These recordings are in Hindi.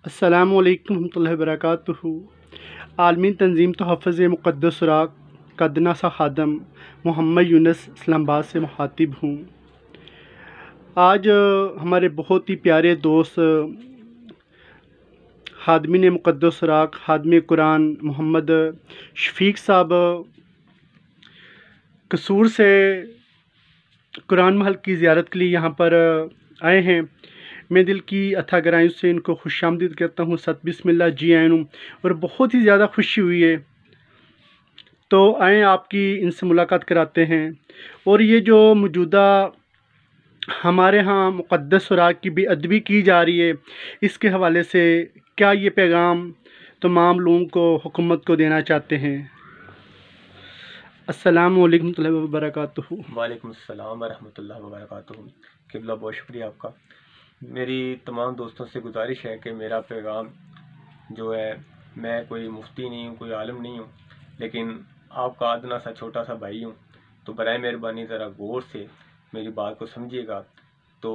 अस्सलामुअलैकुम रहमतुल्लाहि व बरकातुहू। आलमी तंजीम तहफ़्फ़ुज़ मुक़द्दस सुराग का दनासा खादम मोहम्मद यूनुस इस्लामाबाद से मुखातिब हूँ। आज हमारे बहुत ही प्यारे दोस्त खादमीन मुक़द्दस सुराग खादम कुरान मोहम्मद शफ़ीक साहब कसूर से कुरान महल की ज़ियारत के लिए यहाँ पर आए हैं। मैं दिल की अथा गहराइयों से इनको खुशामदीद करता हूँ। सत बिस्मिल्लाह, जी आयन, और बहुत ही ज़्यादा खुशी हुई है। तो आएँ आपकी इनसे मुलाकात कराते हैं। और ये जो मौजूदा हमारे यहाँ मुक़द्दस सुराग की बेअदबी की जा रही है, इसके हवाले से क्या ये पैगाम तमाम लोगों को, हुकूमत को देना चाहते हैं? अस्सलामु अलैकुम रहमतुल्लाहि व बरकातुहू। वालेकुम अस्सलाम वरहमतुल्लाहि वबरकातुहू। किबला, बहुत शुक्रिया आपका। मेरी तमाम दोस्तों से गुजारिश है कि मेरा पैगाम जो है, मैं कोई मुफ्ती नहीं हूँ, कोई आलिम नहीं हूँ, लेकिन आपका अदना सा छोटा सा भाई हूँ। तो बराए मेहरबानी ज़रा गौर से मेरी बात को समझिएगा। तो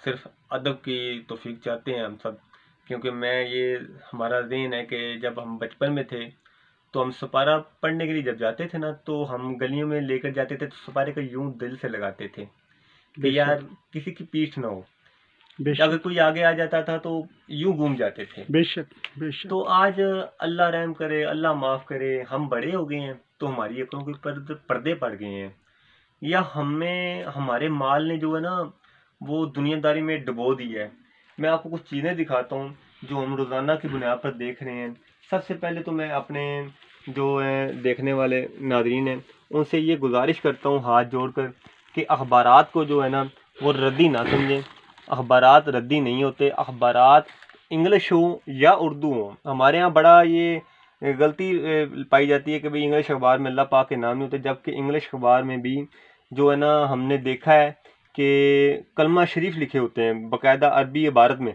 सिर्फ अदब की तौफीक चाहते हैं हम सब, क्योंकि मैं ये हमारा ज़हन है कि जब हम बचपन में थे तो हम सपारा पढ़ने के लिए जब जाते थे ना, तो हम गलियों में लेकर जाते थे, तो सपारे को यूं दिल से लगाते थे कि यार किसी की पीठ ना हो। अगर कोई आगे आ जाता था तो यूं घूम जाते थे। बेशक बेशक। तो आज अल्लाह रहम करे, अल्लाह माफ़ करे, हम बड़े हो गए हैं तो हमारी आंखों के ऊपर पर्दे पड़ गए हैं, या हमें हमारे माल ने जो है ना वो दुनियादारी में डुबो दिया है। मैं आपको कुछ चीज़ें दिखाता हूँ जो हम रोज़ाना की बुनियाद पर देख रहे हैं। सबसे पहले तो मैं अपने जो है देखने वाले नाज़रीन हैं उनसे ये गुजारिश करता हूँ हाथ जोड़कर कि अखबारात को जो है ना वो रद्दी ना समझें। अखबारात रद्दी नहीं होते। अखबारात इंग्लिश हो या उर्दू हो, हमारे यहाँ बड़ा ये गलती पाई जाती है कि भाई इंग्लिश अखबार में अल्लाह पाक के नाम नहीं होते, जबकि इंग्लिश अखबार में भी जो है ना हमने देखा है कि कलमा शरीफ लिखे होते हैं बाकायदा अरबी इबारत में।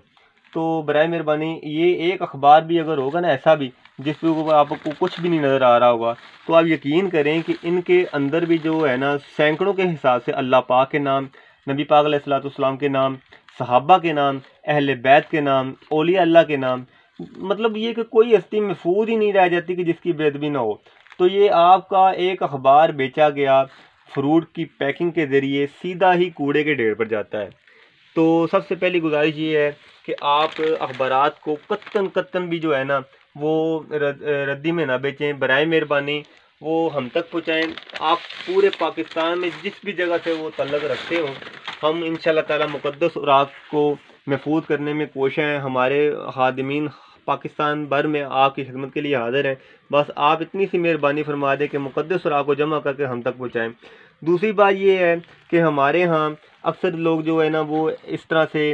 तो बराए मेहरबानी ये एक अखबार भी अगर होगा ना ऐसा भी जिस पर आपको कुछ भी नहीं नज़र आ रहा होगा, तो आप यकीन करें कि इनके अंदर भी जो है ना सैकड़ों के हिसाब से अल्लाह पाक के नाम, नबी पाक अलैहिस्सलाम के नाम, सहाबा के नाम, अहले बैत के नाम, औलिया अल्लाह के नाम, मतलब ये कि कोई हस्ती महफूज ही नहीं रह जाती कि जिसकी बेअदबी ना हो। तो ये आपका एक अखबार बेचा गया फ्रूट की पैकिंग के ज़रिए सीधा ही कूड़े के ढेर पर जाता है। तो सबसे पहली गुजारिश ये है कि आप अखबारात को कत्तन भी जो है ना वो रद्दी में ना बेचें। बराए मेहरबानी वो हम तक पहुँचाएँ। आप पूरे पाकिस्तान में जिस भी जगह से वो तल्लक रखते हो, हम इंशाअल्लाह ताला मुक़द्दस सुराग को महफूज करने में कोशिश हैं। हमारे खादिमीन पाकिस्तान भर में आपकी खिदमत के लिए हाज़िर हैं। बस आप इतनी सी मेहरबानी फरमा दें कि मुक़द्दस सुराग को जमा करके हम तक पहुँचाएँ। दूसरी बात ये है कि हमारे यहाँ अक्सर लोग जो है ना वो इस तरह से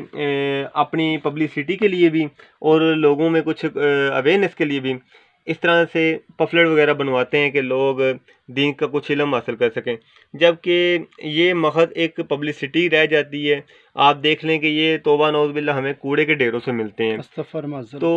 अपनी पब्लिसिटी के लिए भी और लोगों में कुछ अवेयरनेस के लिए भी इस तरह से पफलेट वगैरह बनवाते हैं कि लोग दीन का कुछ इल्म हासिल कर सकें, जबकि ये महज एक पब्लिसिटी रह जाती है। आप देख लें कि ये तौबा नौज़ बिल्लाह हमें कूड़े के ढेरों से मिलते हैं। तो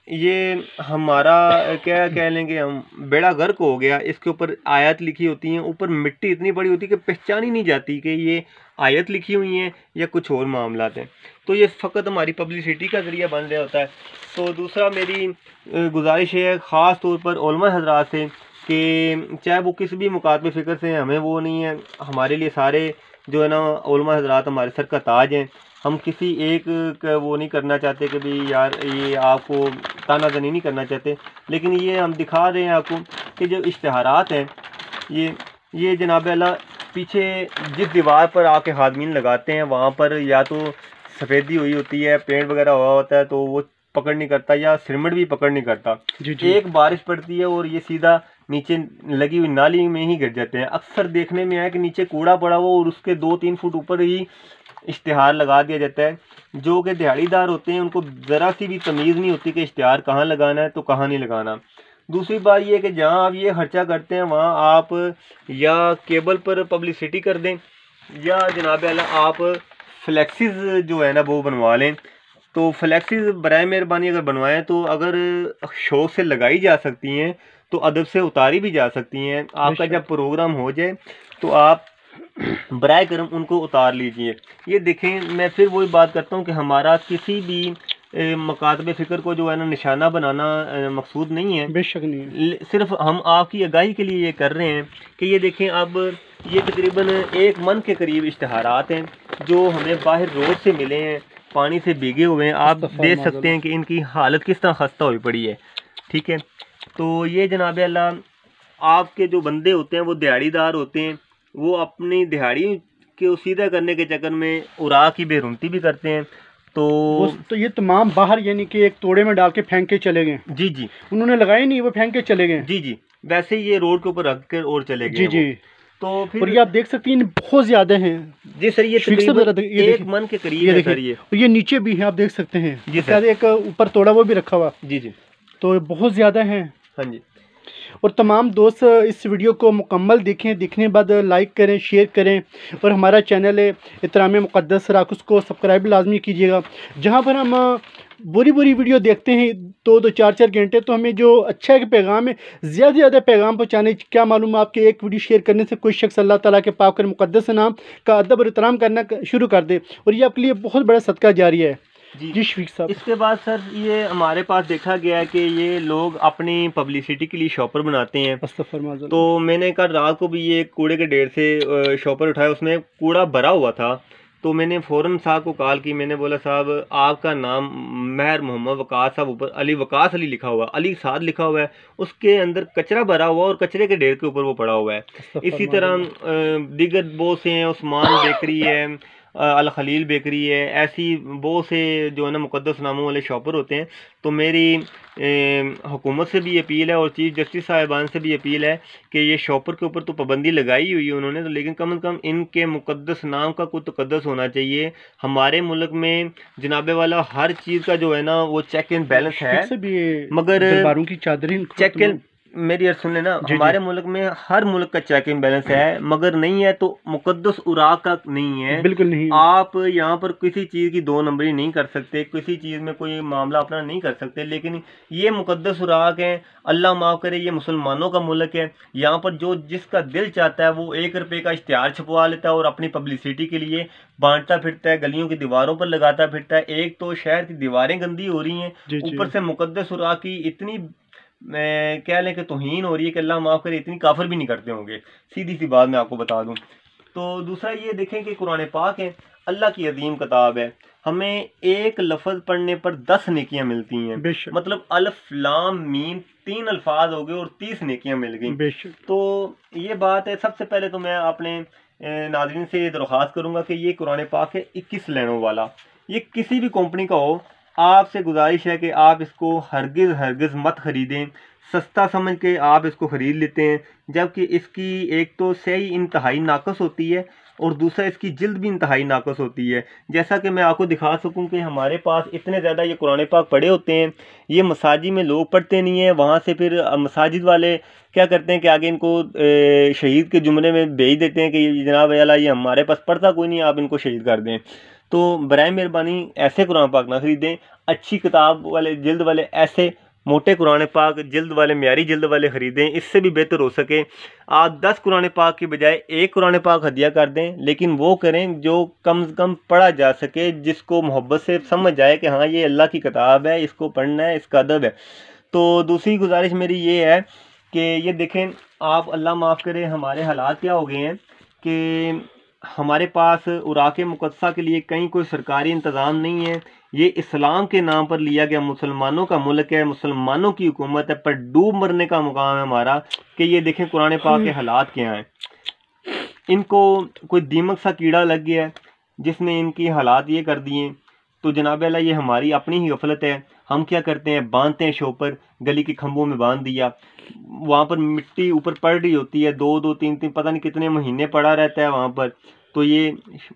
ये हमारा क्या कह लेंगे हम, बेड़ा गर्क हो गया। इसके ऊपर आयत लिखी होती हैं, ऊपर मिट्टी इतनी बड़ी होती है कि पहचान ही नहीं जाती कि ये आयत लिखी हुई हैं या कुछ और मामला हैं। तो ये फ़कत हमारी पब्लिसिटी का ज़रिया बन रहा होता है। तो दूसरा मेरी गुजारिश है ख़ास तौर पर उलमा हज़रात से कि चाहे वो किसी भी मुकातबे फ़िक्र से हमें वो नहीं है, हमारे लिए सारे जो है ना उलमा हज़रात हमारे सर का ताज हैं। हम किसी एक का वो नहीं करना चाहते कि भाई यार ये आपको तानाज़नी नहीं करना चाहते, लेकिन ये हम दिखा रहे हैं आपको कि जो इश्तिहारात हैं ये जनाब अल्लाह पीछे जिस दीवार पर आके खादमीन लगाते हैं वहाँ पर या तो सफ़ेदी हुई होती है, पेंट वगैरह हुआ होता है, तो वो पकड़ नहीं करता, या सिरमिट भी पकड़ नहीं करता। एक बारिश पड़ती है और ये सीधा नीचे लगी हुई नाली में ही गिर जाते हैं। अक्सर देखने में आया कि नीचे कूड़ा पड़ा हुआ और उसके 2-3 फुट ऊपर ही इश्तिहार लगा दिया जाता है। जो कि दिहाड़ीदार होते हैं उनको ज़रा सी भी तमीज़ नहीं होती कि इश्तिहार कहाँ लगाना है तो कहाँ नहीं लगाना। दूसरी बात ये है कि जहाँ आप ये खर्चा करते हैं वहाँ आप या केबल पर पब्लिसिटी कर दें या जनाब आला आप फ्लैक्सीज जो है ना वो बनवा लें। तो फ्लैक्सीज बराए मेहरबानी अगर बनवाएं तो अगर शौक़ से लगाई जा सकती हैं तो अदब से उतारी भी जा सकती हैं। आपका जब प्रोग्राम हो जाए तो आप बराए करम उनको उतार लीजिए। ये देखें, मैं फिर वही बात करता हूँ कि हमारा किसी भी मकातबे फ़िक्र को जो है ना निशाना बनाना मकसूद नहीं है, बेशक नहीं है। सिर्फ हम आपकी आगाही के लिए ये कर रहे हैं कि ये देखें, अब ये तकरीबन 1 मन के करीब इश्तहारात हैं जो हमें बाहर रोड से मिले हैं, पानी से भीगे हुए हैं। आप देख सकते हैं कि इनकी हालत किस तरह खस्ता हुई पड़ी है। ठीक है, तो ये जनाब अल्लाह, आपके जो बंदे होते हैं वो दिहाड़ीदार होते हैं, वो अपनी दिहाड़ी के सीधा करने के चक्कर में उरा की बेरुमती भी करते हैं। तो ये तमाम बाहर यानी कि एक तोड़े में डाल के फेंक के चले गए। जी जी, उन्होंने लगाए नहीं, वो फेंक के चले गए। जी जी, वैसे ये रोड के ऊपर रख कर और चले गए। जी जी, तो फिर और ये आप देख सकते हैं बहुत ज्यादा हैं। जी सर, ये तकरीबन 1 मन के करीब है सर। ये नीचे भी है, आप देख सकते हैं जी सर, एक ऊपर तोड़ा वो भी रखा हुआ। जी जी, तो बहुत ज्यादा है। हाँ जी। और तमाम दोस्त इस वीडियो को मुकम्मल देखें, देखने के बाद लाइक करें, शेयर करें, और हमारा चैनल है एहतराम मुक़द्दस राख, उसको सब्सक्राइब लाजमी कीजिएगा, जहाँ पर हम बुरी वीडियो देखते हैं 2-2 4-4 घंटे। तो हमें जो अच्छा है कि पैगाम है, ज़्यादा से ज़्यादा पैगाम पहुँचाने। क्या मालूम आपके एक वीडियो शेयर करने से कोई शख्स अल्लाह ताला के पाक और मुक़द्दस नाम का अदब और एहतराम करना शुरू कर दे, और ये आपके लिए बहुत बड़ा सदका जारी है। जी शफीक साहब, इसके बाद सर ये हमारे पास देखा गया है कि ये लोग अपनी पब्लिसिटी के लिए शॉपर बनाते हैं। तो मैंने कल रात को भी ये कूड़े के ढेर से शॉपर उठाया, उसमें कूड़ा भरा हुआ था। तो मैंने फ़ौरन साहब को कॉल की, मैंने बोला साहब आपका नाम महर मोहम्मद वकास साहब, ऊपर अली वकास अली लिखा हुआ, अली साद लिखा हुआ है, उसके अंदर कचरा भरा हुआ और कचरे के ढेर के ऊपर वो पड़ा हुआ है। इसी तरह दीगर बहुत से हैं, उस्मान बेकरी है, अल खलील बेकरी है, ऐसी बहुत से जो है ना मुक़द्दस नामों वाले शॉपर होते हैं। तो मेरी हुकूमत से भी अपील है और चीफ जस्टिस साहिबान से भी अपील है कि ये शॉपर के ऊपर तो पाबंदी लगाई हुई है उन्होंने, तो लेकिन कम से कम इनके मुक़द्दस नाम का कुछ तक़द्दुस होना चाहिए। हमारे मुल्क में जनाबे वाला हर चीज़ का जो है ना वो चेक एंड बैलेंस है, मगर की चादरें चेक एंड, मेरी अर्ज सुन लेना, हमारे मुल्क में हर मुल्क का चेक इन बैलेंस है, मगर नहीं है तो मुक़द्दस उराक का नहीं है। बिल्कुल नहीं। आप यहाँ पर किसी चीज़ की 2 नंबरी नहीं कर सकते, किसी चीज़ में कोई मामला अपना नहीं कर सकते, लेकिन ये मुक़द्दस उराक है। अल्लाह माफ़ करे, ये मुसलमानों का मुल्क है। यहाँ पर जो जिसका दिल चाहता है वो 1 रुपये का इश्तिहार छपवा लेता है और अपनी पब्लिसिटी के लिए बांटता फिरता है, गलियों की दीवारों पर लगाता फिरता है। एक तो शहर की दीवारें गंदी हो रही हैं, ऊपर से मुक़द्दस उराक की इतनी मैं कह लें कि तौहीन हो रही है कि अल्लाह माफ़ करे, इतनी काफिर भी नहीं करते होंगे, सीधी सी बात मैं आपको बता दूं। तो दूसरा ये देखें कि कुरान पाक है, अल्लाह की अजीम किताब है, हमें एक लफ्ज़ पढ़ने पर 10 नेकियां मिलती हैं। मतलब अल्फ लाम मीम 3 अल्फाज हो गए और 30 नेकियां मिल गई। तो ये बात है। सबसे पहले तो मैं अपने नाज़रीन से ये दरख्वास्त करूँगा कि ये कुरान पाक है 21 लाइनों वाला, ये किसी भी कंपनी का हो, आपसे गुजारिश है कि आप इसको हरगिज़ मत ख़रीदें। सस्ता समझ के आप इसको ख़रीद लेते हैं, जबकि इसकी एक तो सही इंतहाई नाकस होती है और दूसरा इसकी जिल्द भी इंतहाई नाकस होती है। जैसा कि मैं आपको दिखा सकूं कि हमारे पास इतने ज़्यादा ये कुरान पाक पढ़े होते हैं, ये मसाजिद में लोग पढ़ते नहीं हैं, वहाँ से फिर मसाजिद वाले क्या करते हैं कि आगे इनको शहीद के जुमले में भेज देते हैं कि जनाब अल्लाह ये हमारे पास पढ़ता कोई नहीं, आप इनको शहीद कर दें। तो बराए मेहरबानी ऐसे कुरान पाक ना ख़रीदें, अच्छी किताब वाले जिल्द वाले ऐसे मोटे कुरान पाक जिल्द वाले म्यारी जिल्द वाले ख़रीदें, इससे भी बेहतर हो सके। आप 10 कुरान पाक की बजाय 1 कुरान पाक हदिया कर दें, लेकिन वो करें जो कम से कम पढ़ा जा सके, जिसको मोहब्बत से समझ जाए कि हाँ ये अल्लाह की किताब है, इसको पढ़ना है, इसका अदब है। तो दूसरी गुजारिश मेरी ये है कि ये देखें आप, अल्लाह माफ़ करे, हमारे हालात क्या हो गए हैं कि हमारे पास उराक़े मुक़द्दसा के लिए कहीं कोई सरकारी इंतज़ाम नहीं है। ये इस्लाम के नाम पर लिया गया मुसलमानों का मुल्क है, मुसलमानों की हुकूमत है, पर डूब मरने का मुकाम है हमारा कि ये देखें कुरान पाक के हालात क्या हैं। इनको कोई दीमक सा कीड़ा लग गया है जिसने इनकी हालात ये कर दिए। तो जनाब अल्लाह ये हमारी अपनी ही गफलत है। हम क्या करते हैं, बांधते हैं शोपर, गली के खंभों में बांध दिया, वहाँ पर मिट्टी ऊपर पड़ रही होती है, 2-2 3-3 पता नहीं कितने महीने पड़ा रहता है वहाँ पर। तो ये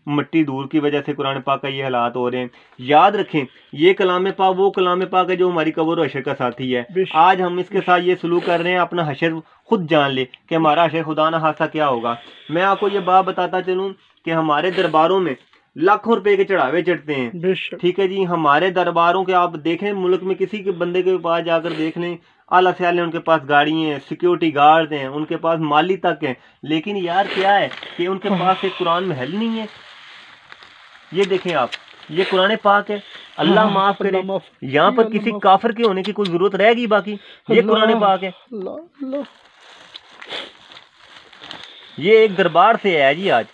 मिट्टी दूर की वजह से कुरान पाक का ये हालात हो रहे हैं। याद रखें ये कलाम पाक वो कलाम पाक है जो हमारी कब्र और हशर का साथी है। आज हम इसके साथ ये सलूक कर रहे हैं, अपना हशर खुद जान ले कि हमारा हशर खुदा ना खासा क्या होगा। मैं आपको ये बात बताता चलूँ कि हमारे दरबारों में लाखों रुपए के चढ़ावे चढ़ते हैं, ठीक है जी। हमारे दरबारों के आप देखें, मुल्क में किसी के बंदे के पास जाकर देख लें, आला से आले उनके पास गाड़ी हैं, सिक्योरिटी गार्ड हैं, उनके पास माली तक हैं, लेकिन यार क्या है कि उनके पास एक कुरान महल नहीं है। ये देखें आप, ये कुरान पाक है। अल्लाह माफ करे, यहाँ पर किसी काफिर के होने की कोई जरूरत रहेगी? बाकी ये कुरान पाक है, ये एक दरबार से है जी। आज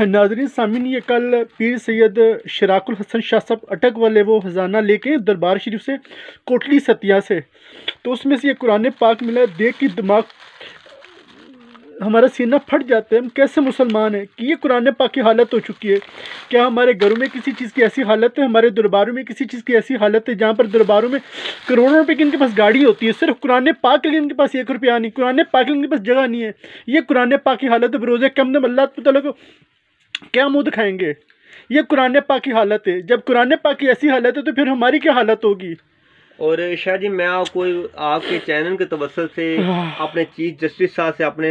नाज़रीन सामीन, ये कल पीर सैयद शराकुल हसन शाह साहब अटक वाले वो खजाना लेके दरबार शरीफ से कोटली सतिया से, तो उसमें से ये कुरान पाक मिला। देख के दिमाग हमारा सीना फट जाता है। हम कैसे मुसलमान हैं कि ये कुरान पाक की हालत हो चुकी है। क्या हमारे घरों में किसी चीज़ की ऐसी हालत है? हमारे दरबारों में किसी चीज़ की ऐसी हालत है जहाँ पर दरबारों में करोड़ों रुपए की इनके पास गाड़ी होती है, सिर्फ कुरान पाक के लिए इनके पास 1 रुपया नहीं, कुरान पाक के लिए इनके पास जगह नहीं है। ये कुरान पाक की हालत है। बरोज़े क़यामत अल्लाह ताला को क्या मुँह दिखाएंगे? ये कुरान पाक की हालत है। जब कुरान पाक की ऐसी हालत है तो फिर हमारी क्या हालत होगी? और शाह जी, मैं आपको आपके चैनल के तवज्जुह से अपने चीफ जस्टिस साहब से, अपने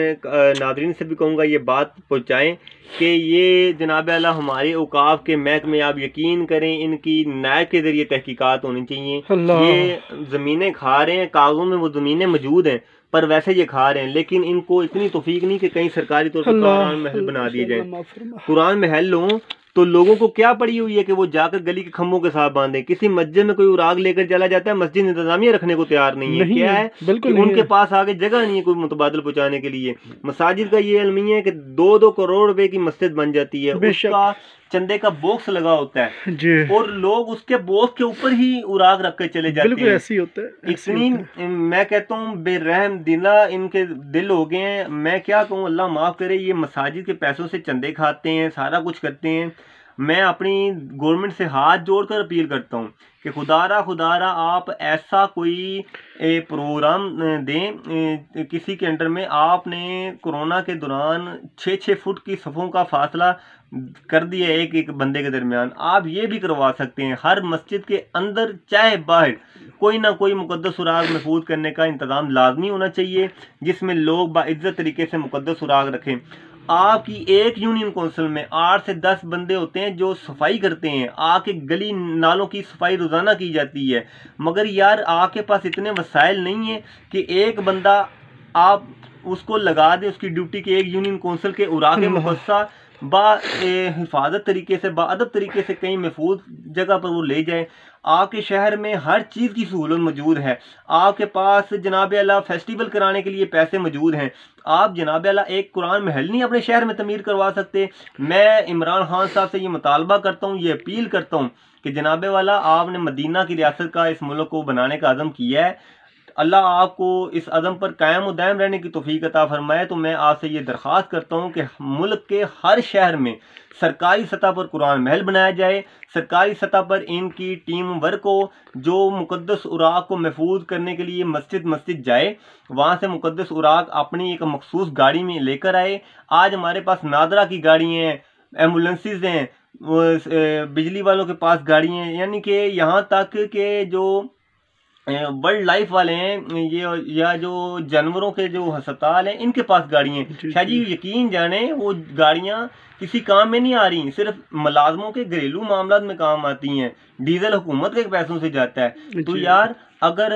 नादरीन से भी कहूँगा ये बात पहुँचाएँ कि ये जनाब आला हमारे औकाफ के महकमे, आप यकीन करें, इनकी नायब के ज़रिए तहकीकात होनी चाहिए। ये ज़मीनें खा रहे हैं, कागज़ों में वो ज़मीनें मौजूद हैं, पर वैसे ये खा रहे हैं, लेकिन इनको इतनी तौफीक नहीं कि कहीं सरकारी तौर पर कुरान महल बना दिए जाए। कुरान महल लोगों तो लोगों को क्या पड़ी हुई है कि वो जाकर गली के खम्भों के साथ बांधे। किसी मस्जिद में कोई उराग लेकर चला जाता है, मस्जिद इंतजामिया रखने को तैयार नहीं है। क्या है कि उनके पास आगे जगह नहीं है कोई मुतबादल पहुंचाने के लिए। मसाजिद का ये अलमिया है कि 2-2 करोड़ रुपए की मस्जिद बन जाती है, उसका चंदे का बॉक्स लगा होता है जी, और लोग उसके बॉक्स के ऊपर ही उराग रख कर चले जाते हैं। ऐसी होता है। इतनी मैं कहता हूँ बेरहम दिला इनके दिल हो गए हैं। मैं क्या कहूँ, अल्लाह माफ करे। ये मसाजिद के पैसों से चंदे खाते हैं, सारा कुछ करते हैं। मैं अपनी गवर्नमेंट से हाथ जोड़कर अपील करता हूँ कि खुदारा आप ऐसा कोई प्रोग्राम दें किसी के अंडर में। आपने कोरोना के दौरान 6-6 फुट की सफ़ों का फासला कर दिया एक बंदे के दरमियान। आप ये भी करवा सकते हैं, हर मस्जिद के अंदर चाहे बाहर कोई ना कोई मुकद्दस सुराग महफूज करने का इंतज़ाम लाजमी होना चाहिए, जिसमें लोग बाइज़्ज़त तरीके से मुकद्दस सुराग रखें। आपकी एक यूनियन काउंसिल में 8 से 10 बंदे होते हैं जो सफाई करते हैं। आके गली नालों की सफाई रोज़ाना की जाती है, मगर यार आपके पास इतने वसाइल नहीं है कि एक बंदा आप उसको लगा दें उसकी ड्यूटी के एक यूनियन काउंसिल के उरागे मुफस्सा हिफाजत तरीके से, बाअदब तरीके से कहीं महफूज जगह पर वो ले जाए। आपके शहर में हर चीज़ की सहूलत मौजूद है। आपके पास जनाब अल्लाह फेस्टिवल कराने के लिए पैसे मौजूद हैं। आप जनाब अल्लाह एक कुरान महल नहीं अपने शहर में तमीर करवा सकते? मैं इमरान खान साहब से ये मुतालबा करता हूँ, ये अपील करता हूँ कि जनाब वाला आपने मदीना की रियासत का इस मुल्क को बनाने का अज़म किया है। अल्लाह आपको इस अज़म पर कायम व दायम रहने की तौफीक अता फरमाए। तो मैं आपसे ये दरख्वास्त करता हूँ कि मुल्क के हर शहर में सरकारी सतह पर कुरान महल बनाया जाए। सरकारी सतह पर इनकी टीम वर्क हो जो मुकद्दस उराग को महफूज करने के लिए मस्जिद जाए, वहाँ से मुकद्दस उराग अपनी एक मखसूस गाड़ी में लेकर आए। आज हमारे पास नादरा की गाड़ी हैं, एम्बुलेंसेज हैं, बिजली वालों के पास गाड़ी हैं, यानी कि यहाँ तक के जो वर्ल्ड लाइफ वाले हैं ये, या जो जानवरों के जो अस्पताल हैं, इनके पास गाड़ियाँ हैं। शायद जी यकीन जाने वो गाड़ियाँ किसी काम में नहीं आ रही, सिर्फ मुलाजमों के घरेलू मामला में काम आती हैं। डीजल हुकूमत के पैसों से जाता है। तो यार अगर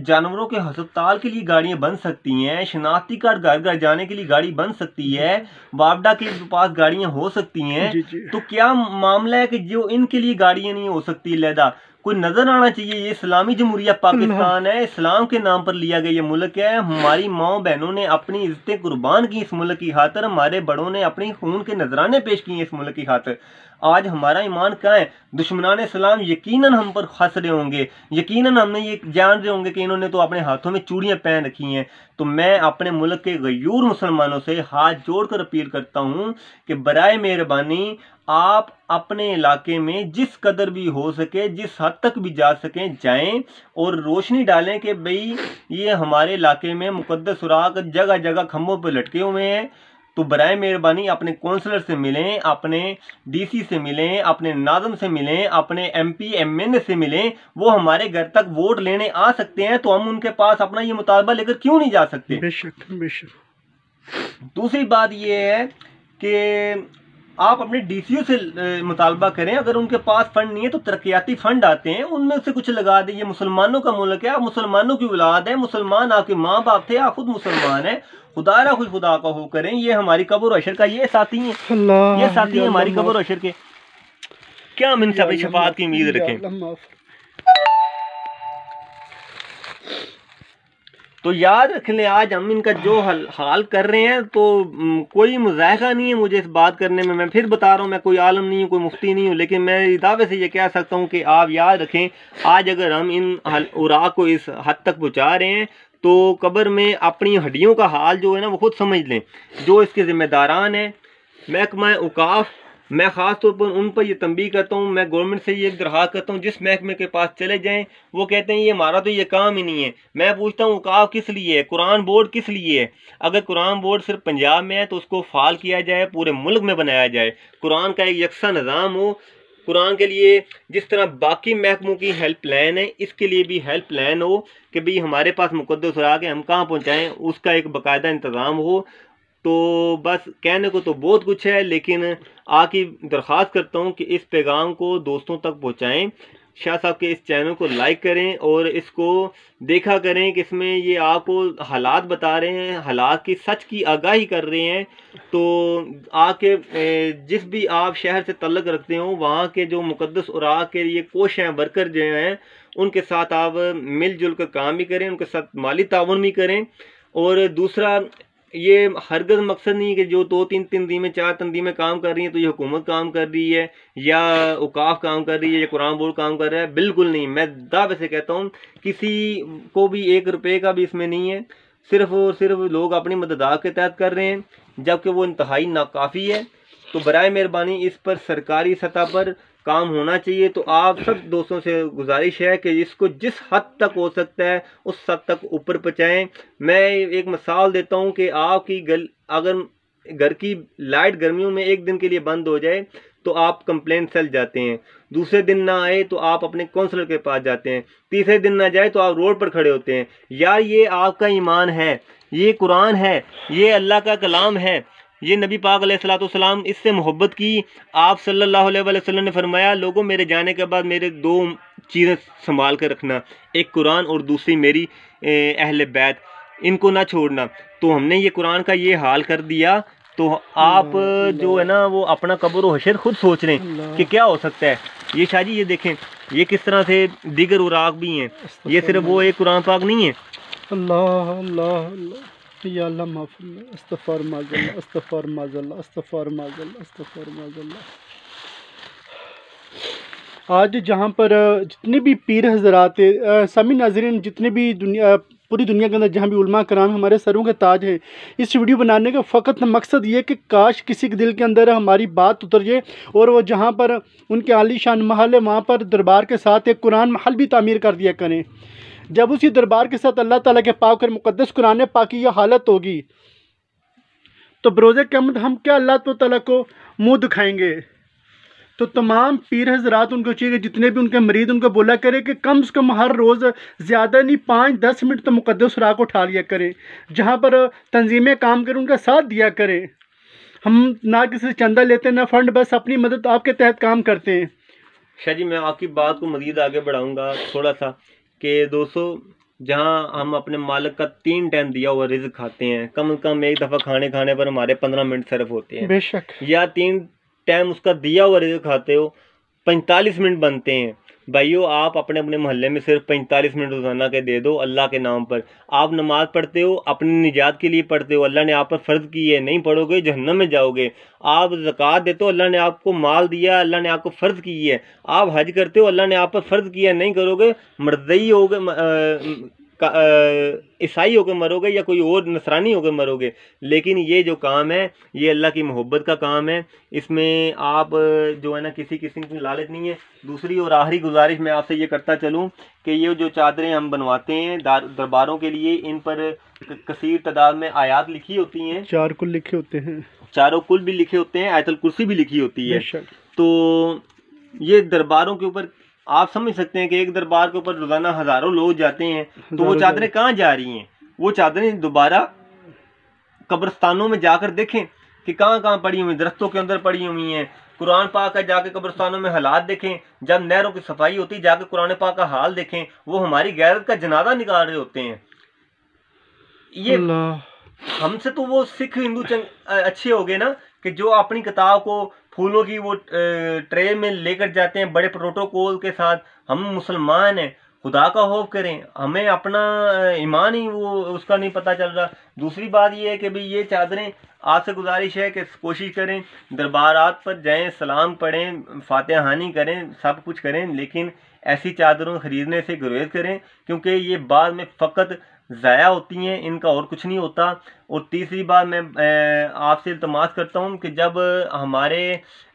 जानवरों के अस्पताल के लिए गाड़ियाँ बन सकती हैं, शनाख्ती कार्ड घर घर जाने के लिए गाड़ी बन सकती है, वापडा के पास गाड़ियाँ हो सकती हैं, तो क्या मामला है कि जो इनके लिए गाड़ियाँ नहीं हो सकती? लहदा कोई नजर आना चाहिए। ये इस्लामी जमहूरिया पाकिस्तान है, इस्लाम के नाम पर लिया गया ये मुल्क है। हमारी माओ बहनों ने अपनी इज्जतें कुर्बान की इस मुल्क की खातिर, हमारे बड़ों ने अपनी खून के नजराने पेश किए इस मुल्क की खातिर। आज हमारा ईमान कहाँ है? दुश्मनान इस्लाम यकीनन हम पर हंस रहे होंगे, यकीनन हमने ये जान रहे होंगे कि इन्होंने तो अपने हाथों में चूड़ियां पहन रखी हैं। तो मैं अपने मुल्क के गयूर मुसलमानों से हाथ जोड़कर अपील करता हूँ कि बराए मेहरबानी आप अपने इलाके में जिस कदर भी हो सके, जिस हद तक भी जा सकें जाएं और रोशनी डालें कि भाई ये हमारे इलाके में मुकद्दस सुराग जगह जगह खम्भों पर लटके हुए हैं। तो बराए मेहरबानी अपने कौंसलर से मिलें, अपने डीसी से मिलें, अपने नाज़म से मिलें, अपने एमपी एमएनए से मिलें। वो हमारे घर तक वोट लेने आ सकते हैं, तो हम उनके पास अपना ये मुतालबा लेकर क्यों नहीं जा सकते? बेशक बेशक। दूसरी बात ये है कि आप अपने डीसीओ से मुतालबा करें, अगर उनके पास फंड नहीं है तो तरक्याती फंड आते हैं, उनमें से कुछ लगा दें। ये मुसलमानों का मुल्क है, आप मुसलमानों की औलाद है, मुसलमान आपके माँ बाप थे, आप खुद मुसलमान हैं। खुदारा खुद खुदा का हो करें। ये हमारी कब्र अशर का ये साथी हैं, ये साथी हैं हमारी कब्र अशर के। क्या हम इनसे अपनी शफाअत की उम्मीद रखें। तो याद रख लें, आज हम इनका जो हाल कर रहे हैं तो कोई मुजायका नहीं है मुझे इस बात करने में। मैं फिर बता रहा हूँ, मैं कोई आलम नहीं हूँ, कोई मुफ्ती नहीं हूँ, लेकिन मैं दावे से ये कह सकता हूँ कि आप याद रखें, आज अगर हम इन उरा को इस हद तक पहुँचा रहे हैं तो कब्र में अपनी हड्डियों का हाल जो है ना वो खुद समझ लें। जो इसके ज़िम्मेदारान हैं महकमा औकाफ, मैं ख़ास तौर पर उन पर ये तंबीह करता हूँ, मैं गवर्नमेंट से ये दरख्वास्त करता हूँ, जिस महकमे के पास चले जाएं वो कहते हैं ये हमारा तो ये काम ही नहीं है। मैं पूछता हूँ औकाफ किस लिए है, कुरान बोर्ड किस लिए है? अगर कुरान बोर्ड सिर्फ पंजाब में है तो उसको फाल किया जाए, पूरे मुल्क में बनाया जाए, कुरान का एक यकसा निज़ाम हो। कुरान के लिए जिस तरह बाकी महकमों की हेल्पलाइन है, इसके लिए भी हेल्पलाइन हो कि भाई हमारे पास मुकद्दस उरा के हम कहाँ पहुँचाएँ, उसका एक बाकायदा इंतज़ाम हो। तो बस कहने को तो बहुत कुछ है, लेकिन आके दरख्वास्त करता हूँ कि इस पैगाम को दोस्तों तक पहुँचाएँ। शाह साहब के इस चैनल को लाइक करें और इसको देखा करें कि इसमें ये आपको हालात बता रहे हैं, हालात की सच की आगाही कर रहे हैं। तो आके जिस भी आप शहर से तल्लक रखते हो वहाँ के जो मुकद्दस उरा के लिए कोश हैं, वर्कर जो हैं, उनके साथ आप मिलजुल कर काम भी करें, उनके साथ माली ताउन भी करें। और दूसरा, ये हरगज़ मकसद नहीं है कि जो 2-3 तंजीमें 4 तंजीमें काम कर रही हैं तो ये हुकूमत काम कर रही है या औकाफ काम कर रही है या कुरान बोर्ड काम कर रहा है, बिल्कुल नहीं। मैं दावे से कहता हूँ किसी को भी 1 रुपये का भी इसमें नहीं है, सिर्फ और सिर्फ लोग अपनी मददात के तहत कर रहे हैं, जबकि वो इंतहाई नाकाफ़ी है। तो बराए मेहरबानी इस पर सरकारी सतह पर काम होना चाहिए। तो आप सब दोस्तों से गुजारिश है कि इसको जिस हद तक हो सकता है उस हद तक ऊपर पहुँचाएँ। मैं एक मिसाल देता हूँ कि आपकी अगर घर की लाइट गर्मियों में 1 दिन के लिए बंद हो जाए तो आप कंप्लेंट सेल जाते हैं, दूसरे दिन ना आए तो आप अपने काउंसलर के पास जाते हैं, तीसरे दिन ना जाए तो आप रोड पर खड़े होते हैं। यार ये आपका ईमान है, ये कुरान है, ये अल्लाह का कलाम है, ये नबी पाक अलैहिस्सलाम इससे मोहब्बत की। आप सल्लल्लाहु अलैहि वसल्लम ने फरमाया, लोगों मेरे जाने के बाद मेरे 2 चीज़ें संभाल कर रखना, एक कुरान और दूसरी मेरी अहले बैत, इनको ना छोड़ना। तो हमने ये कुरान का ये हाल कर दिया। तो आप जो है ना वो अपना कब्र व हशर खुद सोच रहे हैं कि क्या हो सकता है। ये शाह जी ये देखें, ये किस तरह से दीगर उराक भी हैं, ये सिर्फ वो एक कुरान पाक नहीं है। अल्लाह अल्लाह अल्लाह या अल्लाह माफ़, अस्तग़फ़ार माज़ल्ला, अस्तग़फ़ार माज़ल्ला, अस्तग़फ़ार माज़ल्ला, अस्तग़फ़ार माज़ल्ला। आज जहाँ पर जितने भी पीर हज़रात सामी नाज़रीन, जितने भी पूरी दुनिया के अंदर जहाँ भी उलमा कराम हमारे सरों के ताज हैं, इस वीडियो बनाने का फ़कत मकसद ये कि काश किसी के दिल के अंदर हमारी बात उतर जाए और वो जहाँ पर उनके आलीशान महल है वहाँ पर दरबार के साथ एक कुरान महल भी तामीर कर दिया करें। जब उसी दरबार के साथ अल्लाह ताला के पाक और मुक़द्दस कुरान पाक की यह हालत होगी तो बरोज़े क़यामत हम क्या अल्लाह ताला को मुँह दिखाएंगे। तो तमाम पीर हज़रात उनको चाहिए, जितने भी उनके मरीद, उनको बोला करे कि कम से कम हर रोज़ ज़्यादा नहीं 5-10 मिनट तो मुक़द्दस उरा को उठा लिया करें, जहाँ पर तंजीमें काम करें उनका साथ दिया करें। हम ना किसी से चंदा लेते ना फंड, बस अपनी मदद आपके तहत काम करते हैं। शाह जी मैं आपकी बात को मज़ीद आगे बढ़ाऊँगा थोड़ा सा कि दोस्तों, जहाँ हम अपने मालिक का 3 टाइम दिया हुआ रिज़्क़ खाते हैं, कम से कम एक दफ़ा खाने पर हमारे 15 मिनट सर्फ होते हैं, बेशक, या 3 टाइम उसका दिया हुआ रिज़्क़ खाते हो, 45 मिनट बनते हैं। भाइयों, आप अपने अपने मोहल्ले में सिर्फ 45 मिनट रोज़ाना के दे दो अल्लाह के नाम पर। आप नमाज़ पढ़ते हो, अपनी निजात के लिए पढ़ते हो, अल्लाह ने आप पर फ़र्ज़ की है, नहीं पढ़ोगे जहन्नम में जाओगे। आप ज़कात देते हो, अल्लाह ने आपको माल दिया, अल्लाह ने आपको फ़र्ज़ की है। आप हज करते हो, अल्लाह ने आप पर फ़र्ज़ किया है, नहीं करोगे मर्दई होगे, ईसाई होकर मरोगे या कोई और नसरानी होकर मरोगे। लेकिन ये जो काम है ये अल्लाह की मोहब्बत का काम है, इसमें आप जो है ना किसी किस्म की लालच नहीं है। दूसरी और आखिरी गुजारिश मैं आपसे ये करता चलूँ कि ये जो चादरें हम बनवाते हैं दरबारों के लिए, इन पर कसीर तादाद में आयात लिखी होती हैं, 4 कुल लिखे होते हैं, चारों कुल भी लिखे होते हैं, आयतुल कुर्सी भी लिखी होती है। तो ये दरबारों के ऊपर आप समझ सकते हैं कि एक दरबार के ऊपर रोजाना हजारों लोग जाते हैं, तो वो चादरें कहाँ जा रही हैं? वो चादरें दोबारा कब्रिस्तानों में जाकर देखें कि कहाँ कहाँ पड़ी हुई, दरख्तों के अंदर पड़ी हुई हैं। कुरान पाक का जाके कब्रिस्तानों में हालात देखें, जब नहरों की सफाई होती जाके कुरान पाक का हाल देखें, वो हमारी गैरत का जनाजा निकाल रहे होते हैं। ये हमसे तो वो सिख हिंदू अच्छे हो गए ना कि जो अपनी किताब को फूलों की वो ट्रे में लेकर जाते हैं बड़े प्रोटोकॉल के साथ। हम मुसलमान हैं, खुदा का खौफ करें, हमें अपना ईमान ही वो उसका नहीं पता चल रहा। दूसरी बात ये है कि भाई ये चादरें, आपसे गुजारिश है कि कोशिश करें दरबारात पर जाएं, सलाम पढ़ें, फातिहानी करें, सब कुछ करें, लेकिन ऐसी चादरों खरीदने से गुरेज करें, क्योंकि ये बाद में फ़कत ज़ाया होती हैं, इनका और कुछ नहीं होता। और तीसरी बात मैं आपसे इल्तमास करता हूँ कि जब हमारे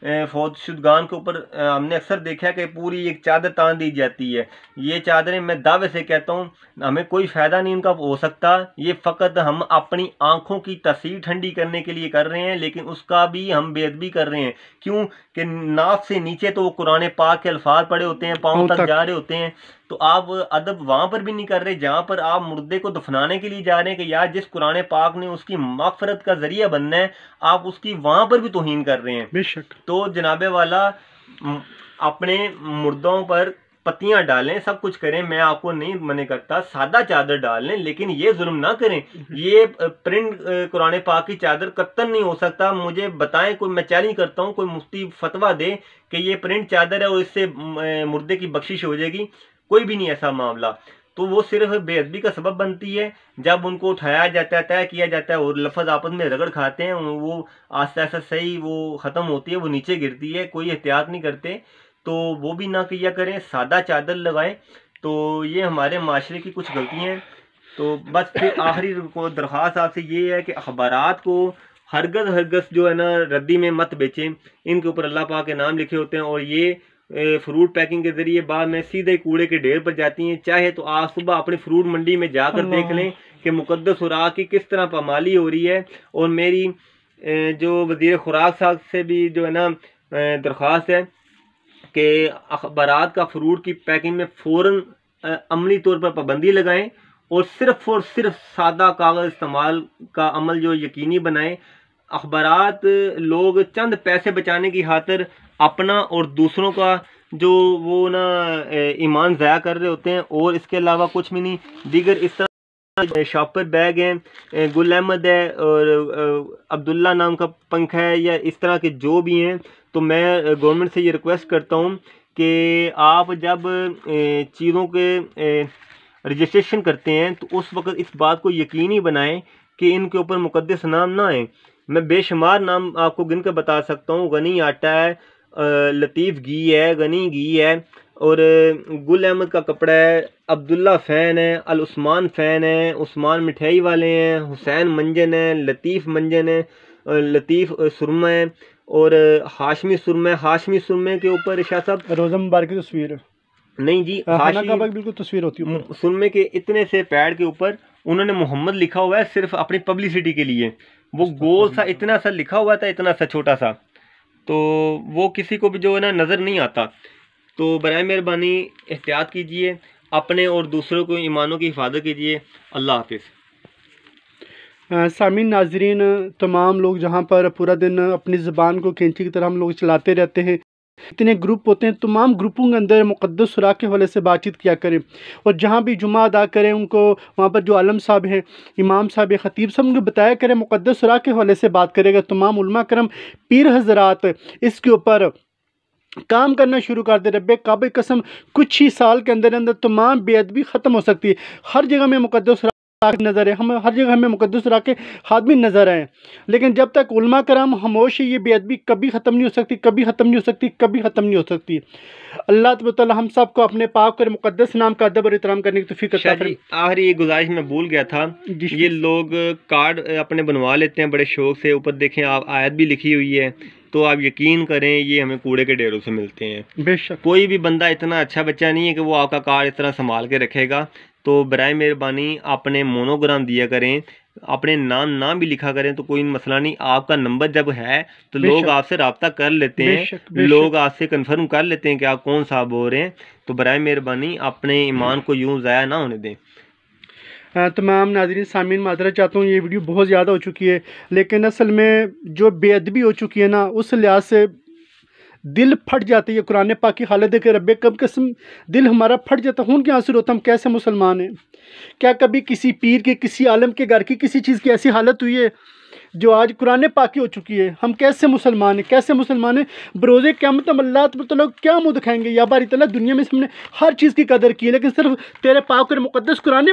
फौतशुदगान के ऊपर हमने अक्सर देखा है कि पूरी एक चादर तान दी जाती है। ये चादरें मैं दावे से कहता हूँ हमें कोई फ़ायदा नहीं इनका हो सकता। ये फ़कत हम अपनी आँखों की तस्वीर ठंडी करने के लिए कर रहे हैं, लेकिन उसका भी हम बेअदबी कर रहे हैं। क्यों कि नाक से नीचे तो वो कुरान पाक के अल्फाज पड़े होते हैं, पाँव तक जा रहे होते हैं। तो आप अदब वहाँ पर भी नहीं कर रहे जहाँ पर आप मुर्दे को दफनाने के लिए जा रहे हैं कि यार जिस कुरान पाक ने उसकी मगफरत का जरिया बनना है, आप उसकी वहाँ पर भी तौहीन कर रहे हैं। बेशक। तो जनाबे वाला अपने मुर्दों पर पत्तियां डालें, सब कुछ करें, मैं आपको नहीं मना करता, सादा चादर डाल लें, लेकिन ये जुल्म ना करें। ये प्रिंट कुरान पाक की चादर कत्तन नहीं हो सकता। मुझे बताएं, कोई, मैं चैलेंज करता हूँ, कोई मुफ्ती फतवा दे कि ये प्रिंट चादर है और इससे मुर्दे की बख्शिश हो जाएगी। कोई भी नहीं ऐसा मामला। तो वो सिर्फ बेअदबी का सबब बनती है जब उनको उठाया जाता है, तय किया जाता है और लफ्ज़ आपस में रगड़ खाते हैं, वो आस्ते आस्ते सही वो ख़त्म होती है, वो नीचे गिरती है, कोई एहतियात नहीं करते। तो वो भी ना किया करें, सादा चादर लगाएं। तो ये हमारे माशरे की कुछ गलतियाँ हैं। तो बस फिर आखिरी को दरख्वास्त आपसे ये है कि अखबारात को हरगज़ जो है ना रद्दी में मत बेचें। इनके ऊपर अल्लाह पाक के नाम लिखे होते हैं और ये फ्रूट पैकिंग के ज़रिए बाद में सीधे कूड़े के ढेर पर जाती हैं। चाहे तो आज सुबह अपनी फ्रूट मंडी में जाकर देख लें कि मुक़द्दस खुराक की किस तरह पामाली हो रही है। और मेरी जो वज़ीर खुराक साहब से भी जो है ना दरख्वास्त है कि अखबारात का फ्रूट की पैकिंग में फ़ौरन अमली तौर पर पाबंदी लगाएं और सिर्फ सादा कागज़ इस्तेमाल का अमल जो यकीनी बनाएं। अखबारात लोग चंद पैसे बचाने की खातिर अपना और दूसरों का जो वो ना ईमान ज़ाया कर रहे होते हैं, और इसके अलावा कुछ भी नहीं। दीगर इस तरह शॉपर बैग हैं, गुल अहमद है और अब्दुल्ला नाम का पंखा है, या इस तरह के जो भी हैं, तो मैं गवर्नमेंट से ये रिक्वेस्ट करता हूँ कि आप जब चीज़ों के रजिस्ट्रेशन करते हैं तो उस वक्त इस बात को यकीनी बनाएं कि इनके ऊपर मुक़द्दस नाम ना आए। मैं बेशुमार नाम आपको गिन कर बता सकता हूँ। गनी आटा है, लतीफ़ घी है, गनी घी है, और गुल अहमद का कपड़ा है, अब्दुल्ला फ़ैन है, अल उस्मान फ़ैन है, उस्मान मिठाई वाले हैं, हुसैन मंजन है, लतीफ़ मंजन है, लतीफ़ सुरमा है, और हाशमी सुरमा है। हाशमी सुरमे के ऊपर शाह साहब रोज़ा मुबारक की तस्वीर नहीं जी, हाशमी बिल्कुल तस्वीर होती है। सुरमे के इतने से पैड के ऊपर उन्होंने मोहम्मद लिखा हुआ है सिर्फ अपनी पब्लिसिटी के लिए। वो गोल सा इतना सा लिखा हुआ था, इतना सा छोटा सा, तो वो किसी को भी जो है ना नज़र नहीं आता। तो बराए मेहरबानी एहतियात कीजिए, अपने और दूसरों को ईमानों की हिफाजत कीजिए। अल्लाह हाफिज़। सामीन नाजरीन, तमाम लोग जहाँ पर पूरा दिन अपनी ज़बान को कैंची की तरह हम लोग चलाते रहते हैं, इतने ग्रुप होते हैं, तमाम ग्रुपों के अंदर मुक़द्दस सुराग के हवाले से बातचीत किया करें। और जहाँ भी जुमा अदा करें उनको वहाँ पर जो आलम साहब हैं, इमाम साहब, ख़तीब साहब, उनको बताया करें, मुक़द्दस सुराग के हवाले से बात करेगा। तमाम उलमा करम, पीर हज़रात इसके ऊपर काम करना शुरू कर दे। रब्बे काबे कसम कुछ ही साल के अंदर अंदर तमाम बेअदबी ख़त्म हो सकती है। हर जगह में मुक़द्दस नज़र है, हम हर जगह हमें मुक़द्दस सुराग के हादमी नज़र आए, लेकिन जब तक उलमा कराम खामोश है, ये बेअदबी कभी ख़त्म नहीं हो सकती, कभी ख़त्म नहीं हो सकती, कभी ख़त्म नहीं हो सकती। अल्लाह ताला हम सब को अपने पाक और मुक़द्दस नाम का अदब और एहतराम करने की तौफीक अता फरमाए। आखिरी ये गुजारिश मैं भूल गया था, ये लोग कार्ड अपने बनवा लेते हैं बड़े शौक से, ऊपर देखें आप आयत भी लिखी हुई है, तो आप यकीन करें ये हमें कूड़े के ढेरों से मिलते हैं। बेशक कोई भी बंदा इतना अच्छा बच्चा नहीं है कि वो आपका कार्ड इस तरह संभाल के रखेगा। तो बराए मेहरबानी अपने मोनोग्राम दिया करें, अपने नाम ना भी लिखा करें, तो कोई मसला नहीं। आपका नंबर जब है तो लोग आपसे रब्ता कर लेते हैं, लोग आपसे कंफर्म कर लेते हैं कि आप कौन साहब हो रहे हैं। तो बराए मेहरबानी अपने ईमान को यूँ ज़ाया ना होने दें। तमाम नाज़रीन सामीन माजरत चाहता हूँ, ये वीडियो बहुत ज़्यादा हो चुकी है, लेकिन असल में जो बेअदबी हो चुकी है ना, उस लिहाज से दिल फट जाती है कुरान पाक की हालत देख के, रब्बे कब कसम दिल हमारा फट जाता, खून के आंसू रोता, हम कैसे मुसलमान हैं। क्या कभी किसी पीर के, किसी आलम के घर की किसी चीज़ की ऐसी हालत हुई है जो आज कुरान पाक की हो चुकी है? हम कैसे मुसलमान हैं, कैसे मुसलमान हैं? बरोज़े क़यामत हम अल्लाह ताला क्या मुँह दिखाएंगे? या बारी तआला दुनिया में हमने हर चीज़ की कदर की है, लेकिन सिर्फ तेरे पाक और मुक़द्दस कुरान